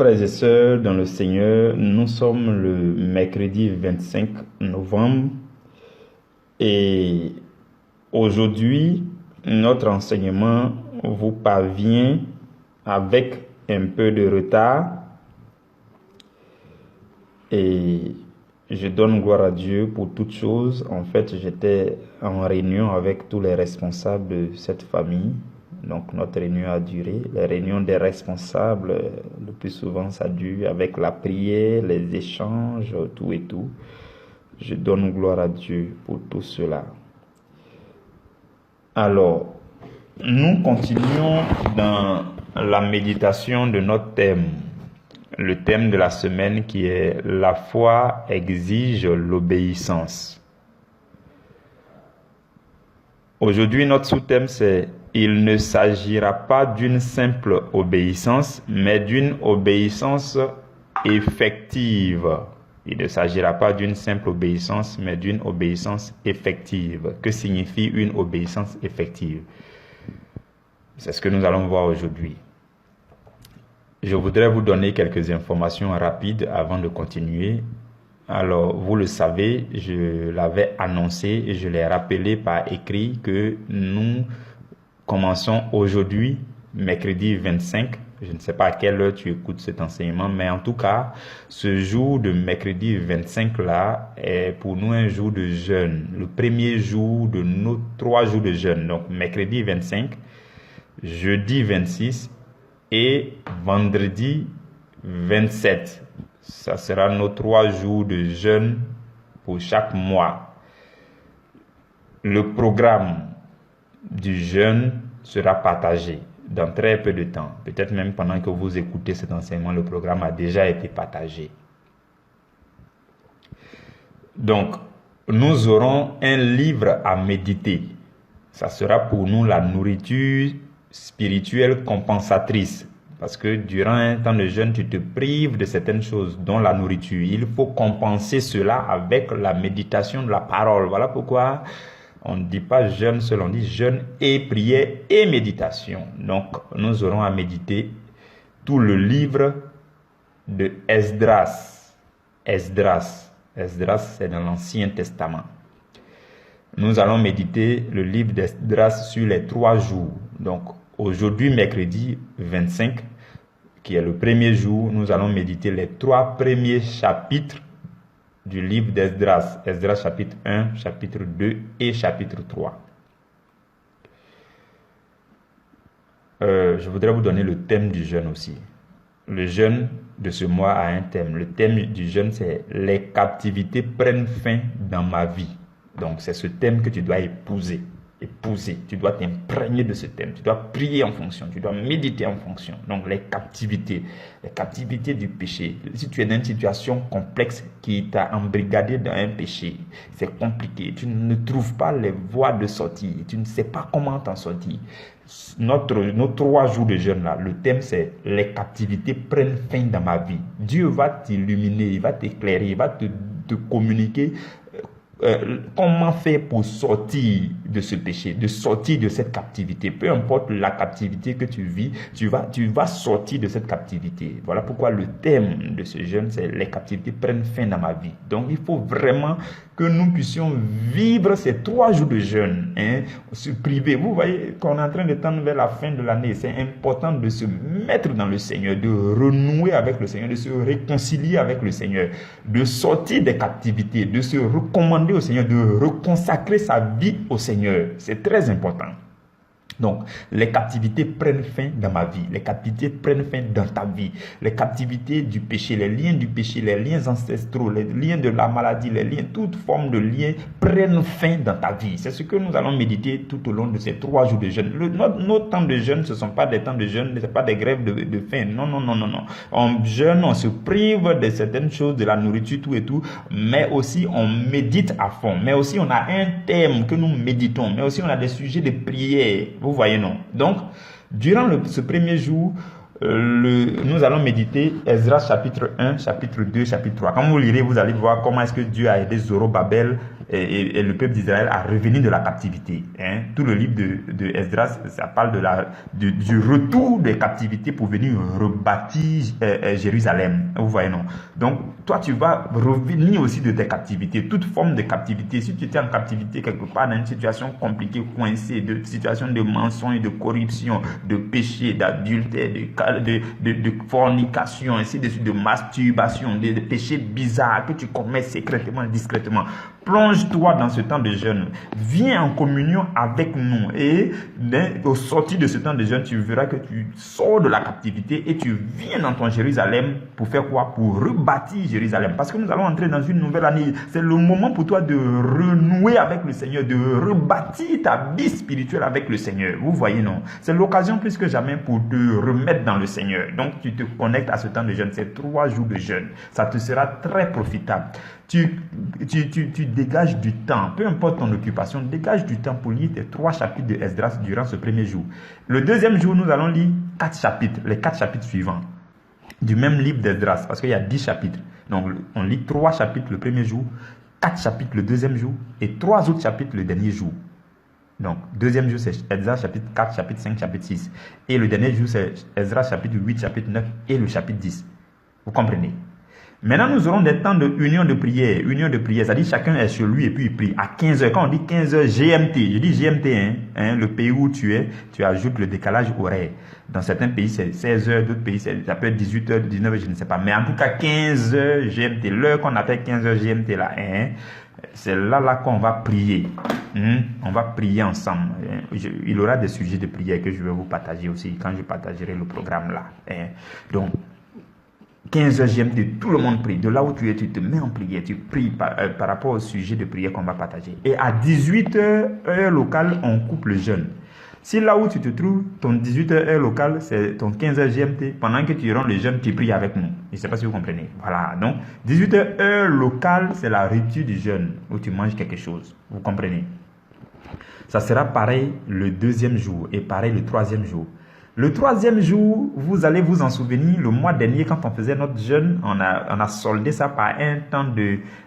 Frères et sœurs dans le Seigneur, nous sommes le mercredi 25 novembre et aujourd'hui, notre enseignement vous parvient avec un peu de retard et je donne gloire à Dieu pour toutes choses. En fait, j'étais en réunion avec tous les responsables de cette famille. Donc, notre réunion a duré. Les réunions des responsables, le plus souvent, ça dure avec la prière, les échanges, tout et tout. Je donne gloire à Dieu pour tout cela. Alors, nous continuons dans la méditation de notre thème. Le thème de la semaine qui est « La foi exige l'obéissance ». Aujourd'hui, notre sous-thème c'est « Il ne s'agira pas d'une simple obéissance, mais d'une obéissance effective ». Il ne s'agira pas d'une simple obéissance, mais d'une obéissance effective. Que signifie une obéissance effective? C'est ce que nous allons voir aujourd'hui. Je voudrais vous donner quelques informations rapides avant de continuer. Alors, vous le savez, je l'avais annoncé et je l'ai rappelé par écrit que nous commençons aujourd'hui, mercredi 25. Je ne sais pas à quelle heure tu écoutes cet enseignement, mais en tout cas, ce jour de mercredi 25 là est pour nous un jour de jeûne. Le premier jour de nos 3 jours de jeûne. Donc, mercredi 25, jeudi 26 et vendredi 27. Ça sera nos 3 jours de jeûne pour chaque mois. Le programme du jeûne sera partagé dans très peu de temps. Peut-être même pendant que vous écoutez cet enseignement, le programme a déjà été partagé. Donc, nous aurons un livre à méditer. Ça sera pour nous la nourriture spirituelle compensatrice. Parce que durant un temps de jeûne, tu te prives de certaines choses, dont la nourriture. Il faut compenser cela avec la méditation de la parole. Voilà pourquoi on ne dit pas jeûne seul, on dit jeûne et prière et méditation. Donc, nous aurons à méditer tout le livre de Esdras. Esdras, c'est dans l'Ancien Testament. Nous allons méditer le livre d'Esdras sur les 3 jours. Donc, aujourd'hui, mercredi 25, qui est le premier jour, nous allons méditer les 3 premiers chapitres du livre d'Esdras. Esdras chapitre 1, chapitre 2 et chapitre 3. Je voudrais vous donner le thème du jeûne aussi. Le jeûne de ce mois a un thème. Le thème du jeûne, c'est « Les captivités prennent fin dans ma vie ». Donc, c'est ce thème que tu dois épouser. Tu dois t'imprégner de ce thème, tu dois prier en fonction, tu dois méditer en fonction. Donc les captivités du péché. Si tu es dans une situation complexe qui t'a embrigadé dans un péché, c'est compliqué, tu ne trouves pas les voies de sortie, tu ne sais pas comment t'en sortir. Nos 3 jours de jeûne là, le thème c'est « Les captivités prennent fin dans ma vie ». Dieu va t'illuminer, il va t'éclairer, il va te communiquer comment faire pour sortir de ce péché, de sortir de cette captivité. Peu importe la captivité que tu vis, tu vas sortir de cette captivité. Voilà pourquoi le thème de ce jeûne, c'est « Les captivités prennent fin dans ma vie ». Donc, il faut vraiment que nous puissions vivre ces 3 jours de jeûne, se priver. Vous voyez qu'on est en train de tendre vers la fin de l'année. C'est important de se mettre dans le Seigneur, de renouer avec le Seigneur, de se réconcilier avec le Seigneur, de sortir des captivités, de se recommander au Seigneur, de reconsacrer sa vie au Seigneur. C'est très important. Donc, les captivités prennent fin dans ma vie. Les captivités prennent fin dans ta vie. Les captivités du péché, les liens du péché, les liens ancestraux, les liens de la maladie, les liens, toute forme de liens prennent fin dans ta vie. C'est ce que nous allons méditer tout au long de ces 3 jours de jeûne. Nos temps de jeûne, ce ne sont pas des temps de jeûne, ce ne sont pas des grèves de faim. Non. On jeûne, on se prive de certaines choses, de la nourriture, tout et tout, mais aussi on médite à fond. Mais aussi on a un thème que nous méditons, mais aussi on a des sujets de prière. Vous voyez, non? Donc, durant ce premier jour, nous allons méditer Esdras chapitre 1, chapitre 2, chapitre 3. Quand vous lirez, vous allez voir comment est-ce que Dieu a aidé Zorobabel et le peuple d'Israël à revenir de la captivité. Hein. Tout le livre de Esdras, ça parle du retour des captivités pour venir rebâtir Jérusalem. Vous voyez, non? Donc, toi, tu vas revenir aussi de tes captivités, toute forme de captivité. Si tu étais en captivité quelque part, dans une situation compliquée, coincée, de situation de mensonge, de corruption, de péché, d'adultère, de fornication, ainsi de suite, de masturbation, de péchés bizarres que tu commets secrètement, discrètement. Plonge-toi dans ce temps de jeûne. Viens en communion avec nous. Et au sortir de ce temps de jeûne, tu verras que tu sors de la captivité et tu viens dans ton Jérusalem pour faire quoi? Pour rebâtir Jérusalem. Parce que nous allons entrer dans une nouvelle année. C'est le moment pour toi de renouer avec le Seigneur, de rebâtir ta vie spirituelle avec le Seigneur. Vous voyez, non? C'est l'occasion plus que jamais pour te remettre dans le Seigneur. Donc, tu te connectes à ce temps de jeûne. C'est 3 jours de jeûne. Ça te sera très profitable. Tu dégages du temps, peu importe ton occupation, dégage du temps pour lire tes 3 chapitres de Esdras durant ce premier jour. Le deuxième jour, nous allons lire 4 chapitres, les 4 chapitres suivants du même livre d'Esdras, parce qu'il y a 10 chapitres. Donc, on lit 3 chapitres le premier jour, 4 chapitres le deuxième jour et 3 autres chapitres le dernier jour. Donc, deuxième jour, c'est Esdras chapitre 4, chapitre 5, chapitre 6. Et le dernier jour, c'est Esdras chapitre 8, chapitre 9 et le chapitre 10. Vous comprenez? Maintenant, nous aurons des temps de union de prière. Union de prière, c'est-à-dire chacun est chez lui et puis il prie. À 15h, quand on dit 15h GMT, je dis GMT, le pays où tu es, tu ajoutes le décalage horaire. Dans certains pays, c'est 16h, d'autres pays, ça peut être 18h, 19h, je ne sais pas. Mais en tout cas, 15h GMT, l'heure qu'on appelle 15h GMT là, c'est là qu'on va prier. On va prier ensemble. Il y aura des sujets de prière que je vais vous partager aussi quand je partagerai le programme là. Donc, 15h GMT, tout le monde prie. De là où tu es, tu te mets en prière. Tu pries par rapport au sujet de prière qu'on va partager. Et à 18h, heure locale, on coupe le jeûne. Si là où tu te trouves, ton 18h heure locale, c'est ton 15h GMT, pendant que tu rends le jeûne, tu pries avec nous. Je ne sais pas si vous comprenez. Voilà. Donc, 18h heure locale, c'est la rupture du jeûne, où tu manges quelque chose. Vous comprenez? Ça sera pareil le deuxième jour et pareil le troisième jour. Le troisième jour, vous allez vous en souvenir, le mois dernier, quand on faisait notre jeûne, on a soldé ça par un temps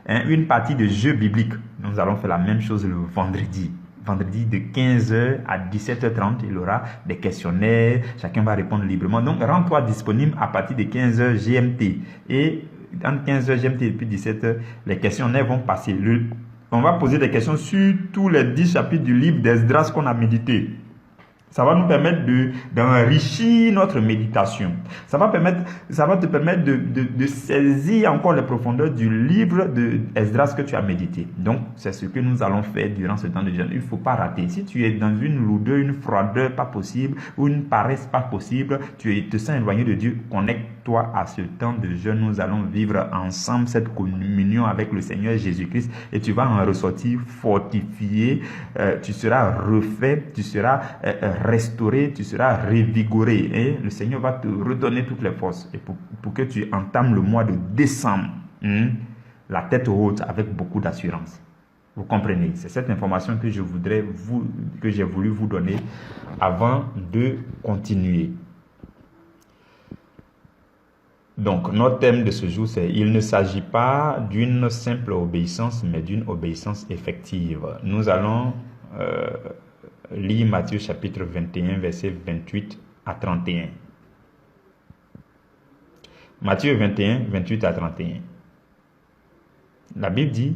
une partie de jeu biblique. Nous allons faire la même chose le vendredi. Vendredi de 15h à 17h30, il y aura des questionnaires, chacun va répondre librement. Donc, rends-toi disponible à partir de 15h GMT. Et entre 15h GMT et puis 17h, les questionnaires vont passer. On va poser des questions sur tous les 10 chapitres du livre d'Esdras qu'on a médité. Ça va nous permettre d'enrichir notre méditation. Ça va te permettre de saisir encore les profondeurs du livre de Esdras que tu as médité. Donc, c'est ce que nous allons faire durant ce temps de jeûne. Il ne faut pas rater. Si tu es dans une lourdeur, une froideur pas possible, ou une paresse pas possible, tu te sens éloigné de Dieu, connecte-toi à ce temps de jeûne. Nous allons vivre ensemble cette communion avec le Seigneur Jésus-Christ et tu vas en ressortir fortifié. Tu seras refait, tu seras restauré, tu seras revigoré et le Seigneur va te redonner toutes les forces et pour que tu entames le mois de décembre la tête haute avec beaucoup d'assurance. Vous comprenez? C'est cette information que j'ai voulu vous donner avant de continuer. Donc, notre thème de ce jour, c'est « Il ne s'agit pas d'une simple obéissance, mais d'une obéissance effective ». Nous allons lire Matthieu chapitre 21, versets 28 à 31. Matthieu 21, 28 à 31. La Bible dit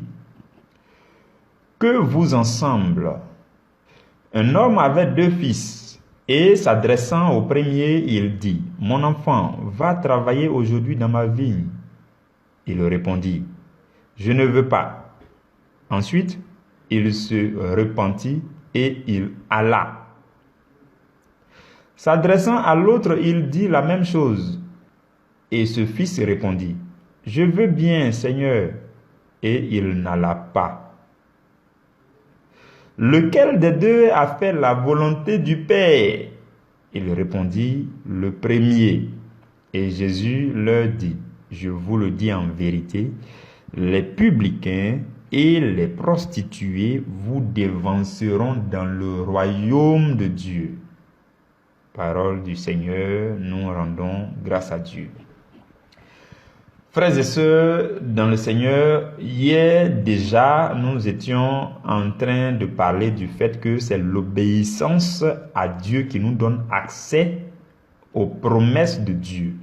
« Que vous ensemble, un homme avait 2 fils. Et s'adressant au premier, il dit, « Mon enfant, va travailler aujourd'hui dans ma vigne. » Il répondit, « Je ne veux pas. » Ensuite, il se repentit et il alla. S'adressant à l'autre, il dit la même chose. Et ce fils répondit, « Je veux bien, Seigneur. » Et il n'alla pas. « Lequel des 2 a fait la volonté du Père ?» Il répondit, « Le premier. » Et Jésus leur dit, « Je vous le dis en vérité, les publicains et les prostituées vous devanceront dans le royaume de Dieu. » Parole du Seigneur, nous rendons grâce à Dieu. Frères et sœurs, dans le Seigneur, hier déjà, nous étions en train de parler du fait que c'est l'obéissance à Dieu qui nous donne accès aux promesses de Dieu.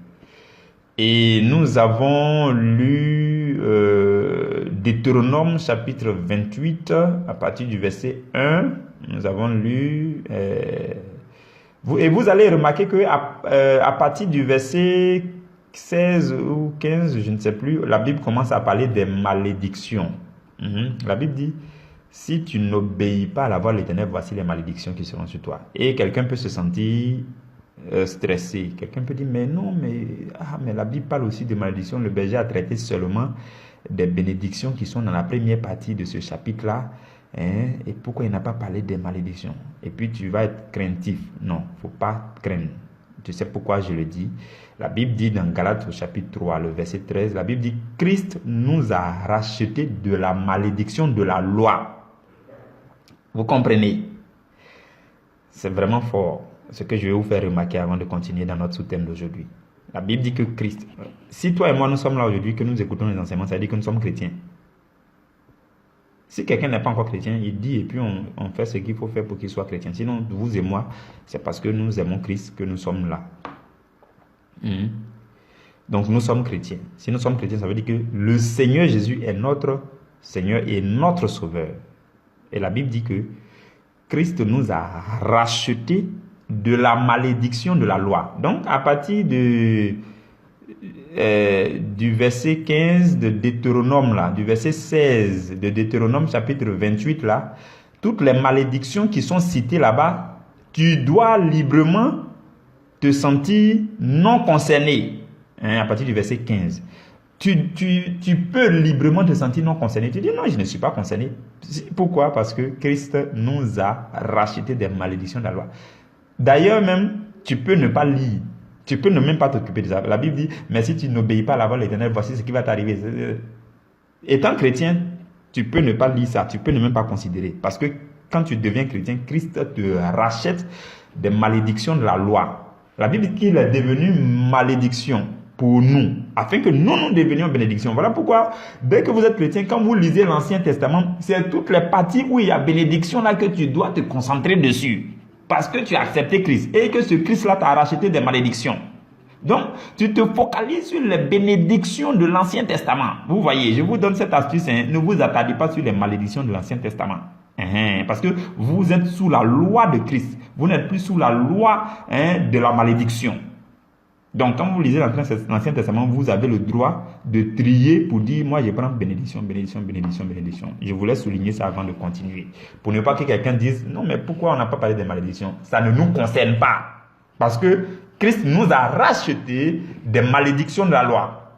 Et nous avons lu Deutéronome chapitre 28 à partir du verset 1. Nous avons lu... et vous allez remarquer que à partir du verset 16 ou 15, je ne sais plus, la Bible commence à parler des malédictions. La Bible dit, si tu n'obéis pas à la voix de l'Éternel, voici les malédictions qui seront sur toi. Et quelqu'un peut se sentir stressé. Quelqu'un peut dire, mais non, mais la Bible parle aussi de malédictions. Le berger a traité seulement des bénédictions qui sont dans la première partie de ce chapitre-là. Et pourquoi il n'a pas parlé des malédictions? Et puis tu vas être craintif. Non, il ne faut pas craindre. Tu sais pourquoi je le dis? La Bible dit dans Galates au chapitre 3, le verset 13, la Bible dit, Christ nous a rachetés de la malédiction de la loi. Vous comprenez? C'est vraiment fort ce que je vais vous faire remarquer avant de continuer dans notre sous-thème d'aujourd'hui. La Bible dit que Christ, si toi et moi nous sommes là aujourd'hui, que nous écoutons les enseignements, ça veut dire que nous sommes chrétiens. Si quelqu'un n'est pas encore chrétien, il dit et puis on fait ce qu'il faut faire pour qu'il soit chrétien. Sinon, vous et moi, c'est parce que nous aimons Christ que nous sommes là. Donc nous sommes chrétiens. Si nous sommes chrétiens, ça veut dire que le Seigneur Jésus est notre Seigneur et notre Sauveur. Et la Bible dit que Christ nous a rachetés de la malédiction de la loi. Donc à partir du verset 15 de Deutéronome là, du verset 16 de Deutéronome chapitre 28 là, toutes les malédictions qui sont citées là-bas, tu dois librement te sentir non concerné. À partir du verset 15. Tu peux librement te sentir non concerné. Tu dis non, je ne suis pas concerné. Pourquoi? Parce que Christ nous a racheté des malédictions de la loi. D'ailleurs même, tu peux ne pas lire. Tu peux ne même pas t'occuper de ça. La Bible dit, mais si tu n'obéis pas à la voix de l'Éternel, voici ce qui va t'arriver. Étant chrétien, tu peux ne pas lire ça. Tu peux ne même pas considérer. Parce que quand tu deviens chrétien, Christ te rachète des malédictions de la loi. La Bible dit qu'il est devenu malédiction pour nous, afin que nous devenions bénédiction. Voilà pourquoi, dès que vous êtes chrétien, quand vous lisez l'Ancien Testament, c'est toutes les parties où il y a bénédiction là que tu dois te concentrer dessus. Parce que tu as accepté Christ et que ce Christ-là t'a racheté des malédictions. Donc, tu te focalises sur les bénédictions de l'Ancien Testament. Vous voyez, je vous donne cette astuce, ne vous attardez pas sur les malédictions de l'Ancien Testament. Parce que vous êtes sous la loi de Christ. Vous n'êtes plus sous la loi de la malédiction. Donc, quand vous lisez l'Ancien Testament, vous avez le droit de trier pour dire, moi, je prends bénédiction, bénédiction, bénédiction, bénédiction. Je voulais souligner ça avant de continuer. Pour ne pas que quelqu'un dise, non, mais pourquoi on n'a pas parlé des malédictions? Ça ne nous concerne pas. Parce que Christ nous a racheté des malédictions de la loi.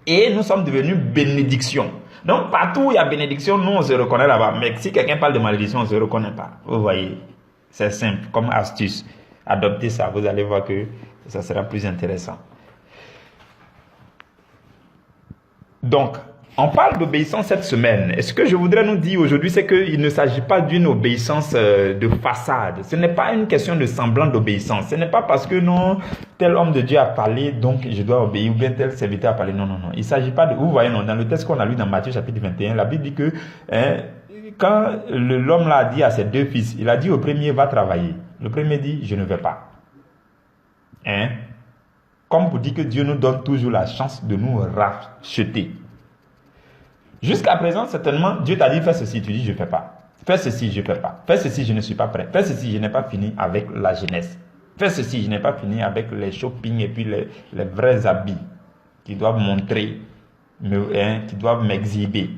Et nous sommes devenus bénédictions. Donc, partout où il y a bénédiction, nous, on se reconnaît là-bas. Mais si quelqu'un parle de malédiction, on ne se reconnaît pas. Vous voyez, c'est simple, comme astuce. Adoptez ça, vous allez voir que ça sera plus intéressant. Donc, on parle d'obéissance cette semaine. Et ce que je voudrais nous dire aujourd'hui, c'est qu'il ne s'agit pas d'une obéissance de façade. Ce n'est pas une question de semblant d'obéissance. Ce n'est pas parce que non, tel homme de Dieu a parlé, donc je dois obéir, ou bien tel serviteur a parlé. Non, non, non. Il ne s'agit pas de... Vous voyez, non, dans le texte qu'on a lu dans Matthieu chapitre 21, la Bible dit que quand l'homme là a dit à ses deux fils, il a dit au premier, va travailler. Le premier dit, je ne vais pas. Comme pour dire que Dieu nous donne toujours la chance de nous racheter. Jusqu'à présent, certainement, Dieu t'a dit, fais ceci, tu dis, je ne fais pas. Fais ceci, je ne fais pas. Fais ceci, je ne suis pas prêt. Fais ceci, je n'ai pas fini avec la jeunesse. Fais ceci, je n'ai pas fini avec les shopping et puis les vrais habits qui doivent montrer, qui doivent m'exhiber.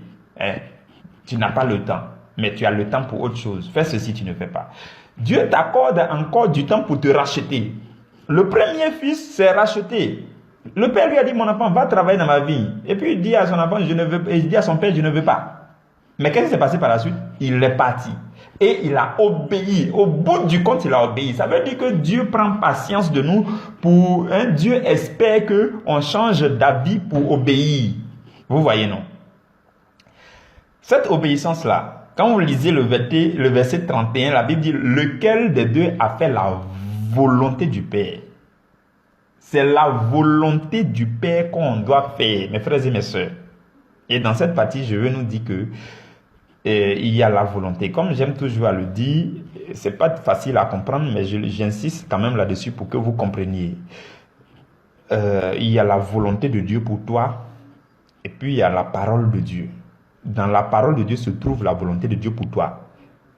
Tu n'as pas le temps, mais tu as le temps pour autre chose. Fais ceci, tu ne fais pas. Dieu t'accorde encore du temps pour te racheter. Le premier fils s'est racheté. Le père lui a dit, mon enfant, va travailler dans ma vie. Et puis il dit à son enfant, je ne veux pas. Et il dit à son père, je ne veux pas. Mais qu'est-ce qui s'est passé par la suite? Il est parti. Et il a obéi. Au bout du compte, il a obéi. Ça veut dire que Dieu prend patience de nous pour... Dieu espère qu'on change d'avis pour obéir. Vous voyez, non? Cette obéissance-là, quand vous lisez le verset 31, la Bible dit, lequel des deux a fait la volonté du Père? C'est la volonté du Père qu'on doit faire, mes frères et mes sœurs. Et dans cette partie, je veux nous dire que il y a la volonté. Comme j'aime toujours à le dire, c'est pas facile à comprendre, mais j'insiste quand même là-dessus pour que vous compreniez. Il y a la volonté de Dieu pour toi, et puis il y a la parole de Dieu. Dans la parole de Dieu se trouve la volonté de Dieu pour toi.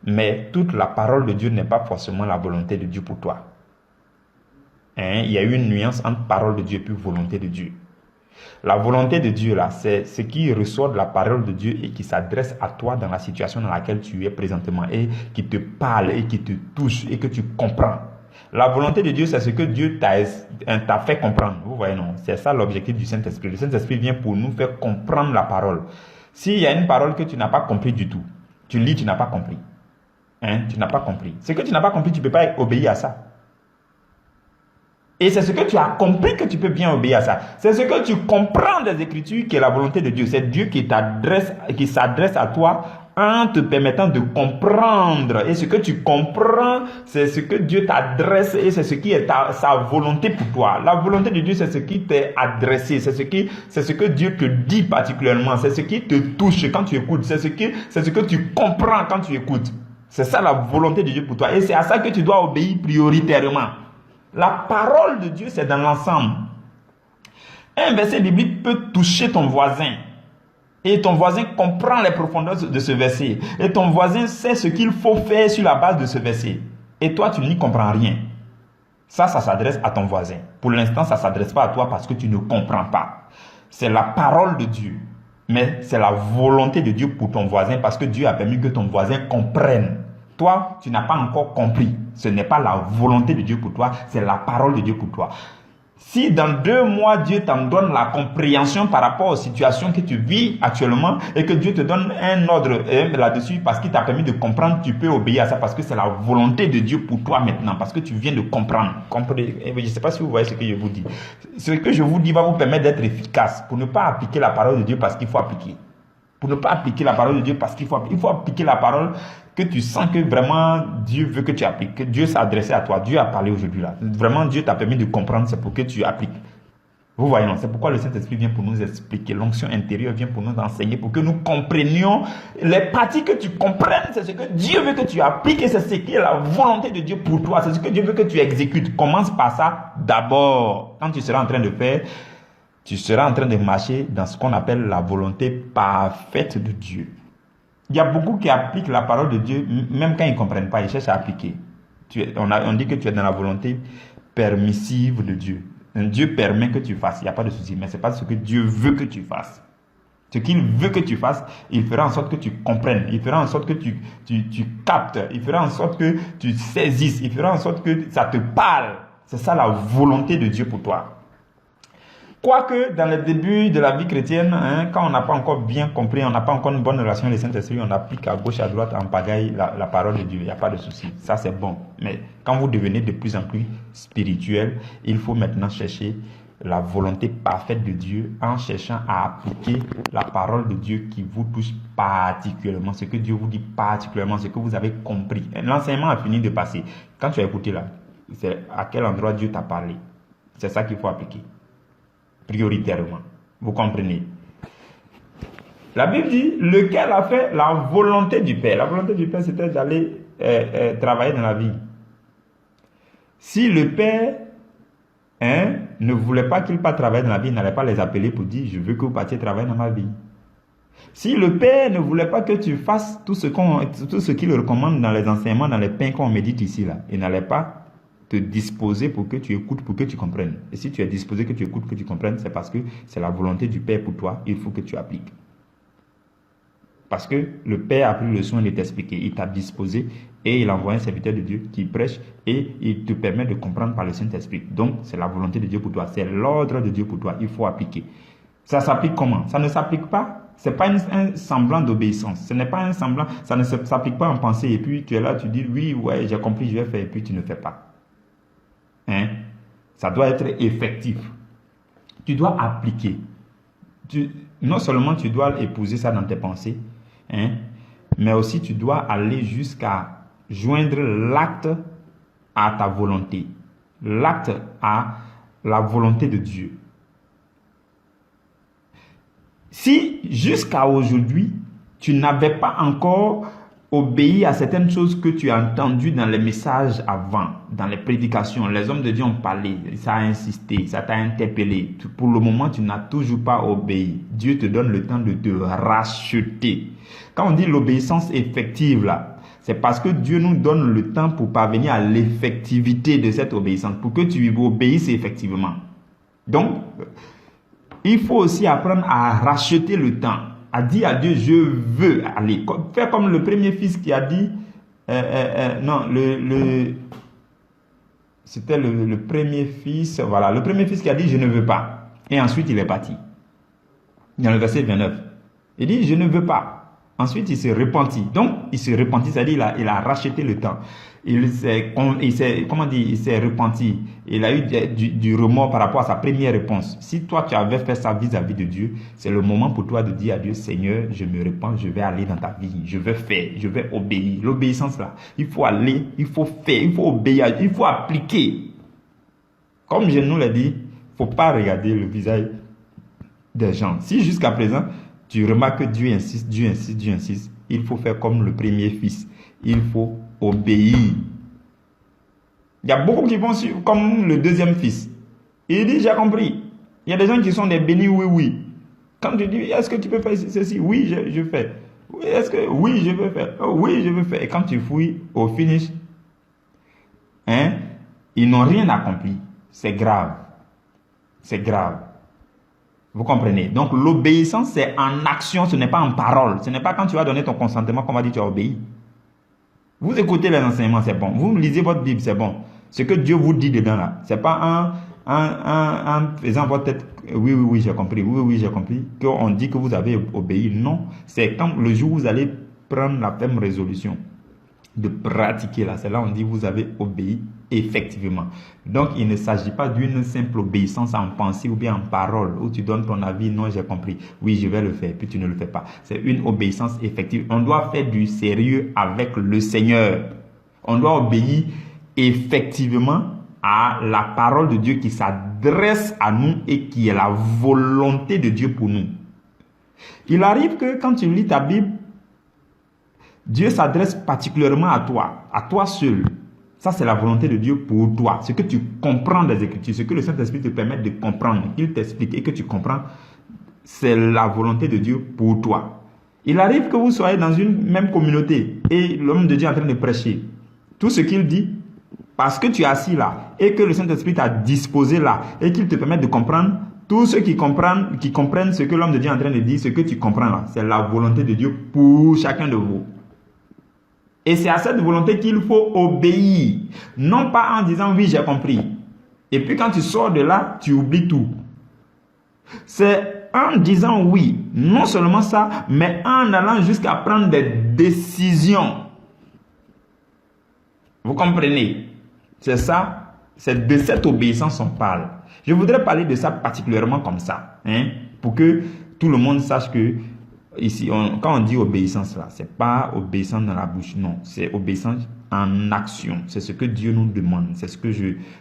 Mais toute la parole de Dieu n'est pas forcément la volonté de Dieu pour toi. Il y a une nuance entre parole de Dieu et puis volonté de Dieu. La volonté de Dieu, là, c'est ce qui ressort de la parole de Dieu et qui s'adresse à toi dans la situation dans laquelle tu es présentement et qui te parle et qui te touche et que tu comprends. La volonté de Dieu, c'est ce que Dieu t'a fait comprendre. Vous voyez, non? C'est ça l'objectif du Saint-Esprit. Le Saint-Esprit vient pour nous faire comprendre la parole. S'il y a une parole que tu n'as pas compris du tout, tu lis, tu n'as pas compris. Tu n'as pas compris. Ce que tu n'as pas compris, tu ne peux pas obéir à ça. Et c'est ce que tu as compris que tu peux bien obéir à ça. C'est ce que tu comprends des Écritures qui est la volonté de Dieu. C'est Dieu qui s'adresse à toi en te permettant de comprendre. Et ce que tu comprends, c'est ce que Dieu t'adresse et c'est ce qui est sa volonté pour toi. La volonté de Dieu, c'est ce qui t'est adressé. C'est ce que Dieu te dit particulièrement. C'est ce qui te touche quand tu écoutes. C'est ce que tu comprends quand tu écoutes. C'est ça la volonté de Dieu pour toi. Et c'est à ça que tu dois obéir prioritairement. La parole de Dieu, c'est dans l'ensemble. Un verset biblique peut toucher ton voisin. Et ton voisin comprend les profondeurs de ce verset. Et ton voisin sait ce qu'il faut faire sur la base de ce verset. Et toi, tu n'y comprends rien. Ça s'adresse à ton voisin. Pour l'instant, ça ne s'adresse pas à toi parce que tu ne comprends pas. C'est la parole de Dieu. Mais c'est la volonté de Dieu pour ton voisin parce que Dieu a permis que ton voisin comprenne. Toi, tu n'as pas encore compris. Ce n'est pas la volonté de Dieu pour toi, c'est la parole de Dieu pour toi. Si dans 2 mois, Dieu t'en donne la compréhension par rapport aux situations que tu vis actuellement et que Dieu te donne un ordre là-dessus parce qu'il t'a permis de comprendre, tu peux obéir à ça parce que c'est la volonté de Dieu pour toi maintenant, parce que tu viens de comprendre. Je ne sais pas si vous voyez ce que je vous dis. Ce que je vous dis va vous permettre d'être efficace pour ne pas appliquer la parole de Dieu parce qu'il faut appliquer. Pour ne pas appliquer la parole de Dieu parce qu'il faut appliquer la parole que tu sens que vraiment Dieu veut que tu appliques, que Dieu s'est adressé à toi, Dieu a parlé aujourd'hui là. Vraiment Dieu t'a permis de comprendre, c'est pour que tu appliques. Vous voyez, non, c'est pourquoi le Saint-Esprit vient pour nous expliquer, l'onction intérieure vient pour nous enseigner, pour que nous comprenions les parties que tu comprennes, c'est ce que Dieu veut que tu appliques et c'est ce qui est la volonté de Dieu pour toi, c'est ce que Dieu veut que tu exécutes. Commence par ça d'abord. Quand tu seras en train de faire, tu seras en train de marcher dans ce qu'on appelle la volonté parfaite de Dieu. Il y a beaucoup qui appliquent la parole de Dieu, même quand ils ne comprennent pas, ils cherchent à appliquer. On dit que tu es dans la volonté permissive de Dieu. Dieu permet que tu fasses, il n'y a pas de souci, mais ce n'est pas ce que Dieu veut que tu fasses. Ce qu'il veut que tu fasses, il fera en sorte que tu comprennes, il fera en sorte que tu captes, il fera en sorte que tu saisisses, il fera en sorte que ça te parle. C'est ça la volonté de Dieu pour toi. Quoique, dans le début de la vie chrétienne, quand on n'a pas encore bien compris, on n'a pas encore une bonne relation avec le Saint-Esprit, on applique à gauche, à droite, en pagaille, la parole de Dieu. Il n'y a pas de souci. Ça, c'est bon. Mais quand vous devenez de plus en plus spirituel, il faut maintenant chercher la volonté parfaite de Dieu en cherchant à appliquer la parole de Dieu qui vous touche particulièrement. Ce que Dieu vous dit particulièrement, ce que vous avez compris. L'enseignement a fini de passer. Quand tu as écouté là, c'est à quel endroit Dieu t'a parlé. C'est ça qu'il faut appliquer. Prioritairement. Vous comprenez? La Bible dit, lequel a fait la volonté du Père. La volonté du Père, c'était d'aller travailler dans la vie. Si le Père ne voulait pas qu'ils partent travailler dans la vie, il n'allait pas les appeler pour dire, je veux que vous partiez travailler dans ma vie. Si le Père ne voulait pas que tu fasses tout ce qu'il recommande dans les enseignements, dans les pains qu'on médite ici, là, il n'allait pas te disposer pour que tu écoutes, pour que tu comprennes. Et si tu es disposé que tu écoutes, que tu comprennes, c'est parce que c'est la volonté du Père pour toi, il faut que tu appliques. Parce que le Père a pris le soin de t'expliquer, il t'a disposé et il envoie un serviteur de Dieu qui prêche et il te permet de comprendre par le Saint-Esprit. Donc, c'est la volonté de Dieu pour toi, c'est l'ordre de Dieu pour toi, il faut appliquer. Ça s'applique comment? Ça ne s'applique pas. Ce n'est pas un semblant d'obéissance. Ce n'est pas un semblant, ça ne s'applique pas en pensée et puis tu es là, tu dis oui, ouais, j'ai compris, je vais faire et puis tu ne fais pas. Ça doit être effectif. Tu dois appliquer. Non seulement tu dois épouser ça dans tes pensées, mais aussi tu dois aller jusqu'à joindre l'acte à ta volonté. L'acte à la volonté de Dieu. Si jusqu'à aujourd'hui, tu n'avais pas encore obéi à certaines choses que tu as entendues dans les messages avant, dans les prédications, les hommes de Dieu ont parlé, ça a insisté, ça t'a interpellé. Pour le moment, tu n'as toujours pas obéi. Dieu te donne le temps de te racheter. Quand on dit l'obéissance effective, là, c'est parce que Dieu nous donne le temps pour parvenir à l'effectivité de cette obéissance, pour que tu obéisses effectivement. Donc, il faut aussi apprendre à racheter le temps, à dire à Dieu, je veux aller. Faire comme le premier fils qui a dit, c'était le premier fils, voilà, le premier fils qui a dit, je ne veux pas. Et ensuite, il est parti. Dans le verset 29, il dit, je ne veux pas. Ensuite, il s'est repenti. Donc, il s'est repenti, c'est-à-dire il a racheté le temps. Il s'est repenti. Il a eu du remords par rapport à sa première réponse. Si toi, tu avais fait ça vis-à-vis de Dieu, c'est le moment pour toi de dire à Dieu, Seigneur, je me repens, je vais aller dans ta vie. Je vais faire, je vais obéir. L'obéissance là, il faut aller, il faut faire, il faut obéir, il faut appliquer. Comme je nous l'ai dit, il ne faut pas regarder le visage des gens. Si jusqu'à présent, tu remarques que Dieu insiste, Dieu insiste, Dieu insiste, il faut faire comme le premier fils. Il faut obéir. Il y a beaucoup qui vont suivre comme le deuxième fils. Il dit, j'ai compris. Il y a des gens qui sont des bénis, oui, oui. Quand tu dis, est-ce que tu peux faire ceci? Oui, je fais. Est-ce que, oui, je veux faire. Oh, oui, je veux faire. Et quand tu fouilles au finish, ils n'ont rien accompli. C'est grave. C'est grave. Vous comprenez? Donc, l'obéissance, c'est en action, ce n'est pas en parole. Ce n'est pas quand tu vas donner ton consentement qu'on va dire tu as obéi. Vous écoutez les enseignements, c'est bon. Vous lisez votre Bible, c'est bon. Ce que Dieu vous dit dedans, là, c'est pas en faisant votre tête, oui, j'ai compris, oui, j'ai compris, qu'on dit que vous avez obéi. Non, c'est quand le jour où vous allez prendre la ferme résolution de pratiquer là, c'est là on dit vous avez obéi effectivement. Donc il ne s'agit pas d'une simple obéissance en pensée ou bien en parole où tu donnes ton avis, non j'ai compris, oui je vais le faire, puis tu ne le fais pas. C'est une obéissance effective. On doit faire du sérieux avec le Seigneur. On doit obéir effectivement à la parole de Dieu qui s'adresse à nous et qui est la volonté de Dieu pour nous. Il arrive que quand tu lis ta Bible, Dieu s'adresse particulièrement à toi seul. Ça, c'est la volonté de Dieu pour toi. Ce que tu comprends des Écritures, ce que le Saint-Esprit te permet de comprendre, qu'il t'explique et que tu comprends, c'est la volonté de Dieu pour toi. Il arrive que vous soyez dans une même communauté et l'homme de Dieu est en train de prêcher. Tout ce qu'il dit, parce que tu es assis là et que le Saint-Esprit t'a disposé là et qu'il te permet de comprendre, tous ceux qui comprennent ce que l'homme de Dieu est en train de dire, ce que tu comprends là, c'est la volonté de Dieu pour chacun de vous. Et c'est à cette volonté qu'il faut obéir. Non pas en disant oui, j'ai compris. Et puis quand tu sors de là, tu oublies tout. C'est en disant oui, non seulement ça, mais en allant jusqu'à prendre des décisions. Vous comprenez? C'est ça, c'est de cette obéissance qu'on parle. Je voudrais parler de ça particulièrement comme ça, pour que tout le monde sache que ici, quand on dit obéissance là, c'est pas obéissance dans la bouche, non, c'est obéissance en action. C'est ce que Dieu nous demande, c'est ce que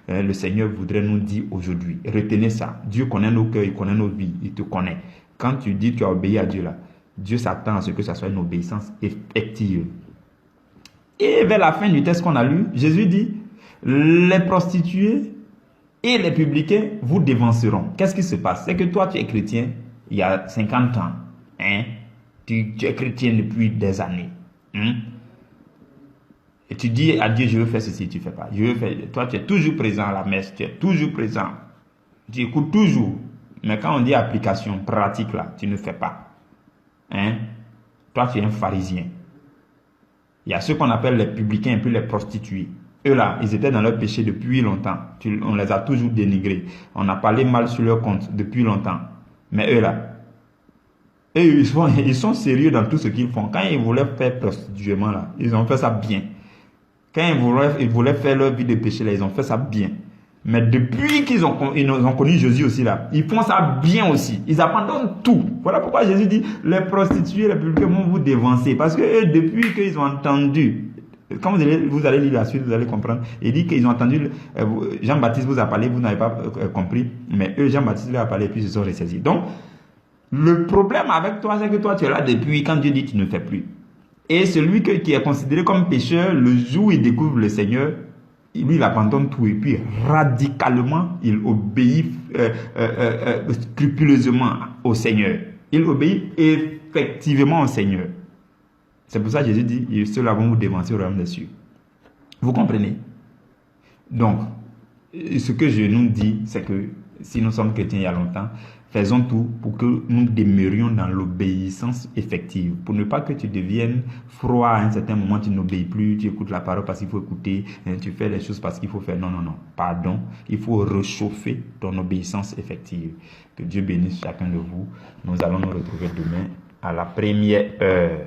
le Seigneur voudrait nous dire aujourd'hui. Retenez ça. Dieu connaît nos cœurs, il connaît nos vies, il te connaît. Quand tu dis que tu as obéi à Dieu là, Dieu s'attend à ce que ça soit une obéissance effective. Et vers la fin du texte qu'on a lu, Jésus dit, les prostituées et les publicains vous dévanceront. Qu'est-ce qui se passe? C'est que toi tu es chrétien il y a 50 ans, Tu es chrétien depuis des années. Et tu dis à Dieu, je veux faire ceci, tu ne fais pas. Toi, tu es toujours présent à la messe, tu es toujours présent. Tu écoutes toujours. Mais quand on dit application pratique, là, tu ne fais pas. Toi, tu es un pharisien. Il y a ceux qu'on appelle les publicains et puis les prostituées. Eux là, ils étaient dans leur péché depuis longtemps. On les a toujours dénigrés. On a parlé mal sur leur compte depuis longtemps. Mais eux là, ils sont sérieux dans tout ce qu'ils font. Quand ils voulaient faire prostituement là, ils ont fait ça bien. Quand ils voulaient faire leur vie de péché là, ils ont fait ça bien. Mais depuis qu'ils ont connu Jésus aussi là, ils font ça bien aussi. Ils abandonnent tout. Voilà pourquoi Jésus dit, les prostituées, les publicains vont vous dévancer. Parce que eux, depuis qu'ils ont entendu Quand vous allez lire la suite, vous allez comprendre. Il dit qu'ils ont entendu, Jean-Baptiste vous a parlé, vous n'avez pas compris, mais eux, Jean-Baptiste leur a parlé et puis ils se sont ressaisis. Donc, le problème avec toi, c'est que toi, tu es là depuis quand Dieu dit tu ne fais plus. Et celui qui est considéré comme pécheur, le jour où il découvre le Seigneur, lui, il abandonne tout et puis radicalement, il obéit scrupuleusement au Seigneur. Il obéit effectivement au Seigneur. C'est pour ça que Jésus dit, ceux-là vont vous dévancer au royaume des cieux. Vous comprenez? Donc, ce que je nous dis, c'est que si nous sommes chrétiens il y a longtemps, faisons tout pour que nous demeurions dans l'obéissance effective. Pour ne pas que tu deviennes froid à un certain moment, tu n'obéis plus, tu écoutes la parole parce qu'il faut écouter, tu fais les choses parce qu'il faut faire. Non, non, non. Pardon. Il faut réchauffer ton obéissance effective. Que Dieu bénisse chacun de vous. Nous allons nous retrouver demain à la première heure.